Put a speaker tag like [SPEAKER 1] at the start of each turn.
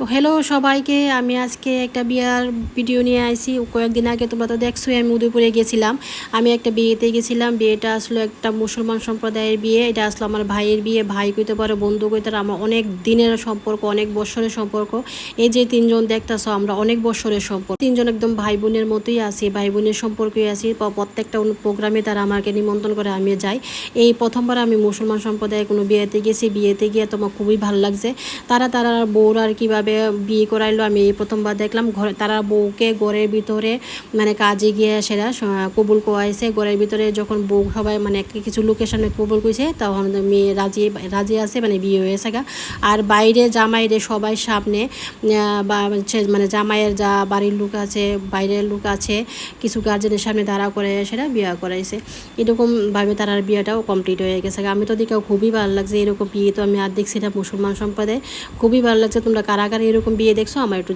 [SPEAKER 1] তো হ্যালো সবাইকে, আমি আজকে একটা বিয়ার ভিডিও নিয়ে আইছি। কয়েকদিন আগে তোমরা তো দেখছোই আমি উদয়পুরে গেছিলাম। আমি একটা বিয়েতে গেছিলাম। বিয়েটা আসলে একটা মুসলমান সম্প্রদায়ের বিয়ে। এটা আসলে আমার ভাইয়ের বিয়ে। ভাই কইতে পারে, বন্ধু কইতে পারে, আমার অনেক দিনের সম্পর্ক, অনেক বছরের সম্পর্ক। এই যে তিনজন দেখতেছো, আমরা অনেক বছরের সম্পর্ক। তিনজন একদম ভাই বোনের মতোই আছি, ভাই বোনের সম্পর্কই আছি। প্রত্যেকটা প্রোগ্রামে তারা আমাকে নিমন্ত্রণ করে, আমি যাই। এই প্রথমবার আমি মুসলমান সম্প্রদায়ের কোনো বিয়েতে গেছি। বিয়েতে গিয়ে তোমার খুবই ভালো লাগছে। তারা বউরা আর কীভাবে বিয়ে করাইলো আমি এই প্রথমবার দেখলাম। ঘরে তারা বউকে ঘরের ভিতরে মানে কাজে গিয়ে সেরা কবুল করাইছে। ঘরের ভিতরে যখন বউ সবাই মানে কিছু লোকের সামনে কবুল করেছে, তখন মেয়ে রাজি রাজি আছে, মানে বিয়ে হয়েছে গা। আর বাইরে জামাইরে সবাই সামনে বা মানে জামাইয়ের যা বাড়ির লোক আছে, বাইরের লোক আছে, কিছু গার্জেনের সামনে দাঁড়া করে সেটা বিয়ে করাইছে। এরকমভাবে তার বিয়েটাও কমপ্লিট হয়ে গেছে। আমি তো দেখেও খুবই ভালো লাগছে। এরকম বিয়ে তো আমি আর দেখছি না মুসলমান সম্প্রদায়ে। খুবই ভালো লাগছে। তোমরা কারা কারা এরকম বিয়ে দেখছো আমার একটু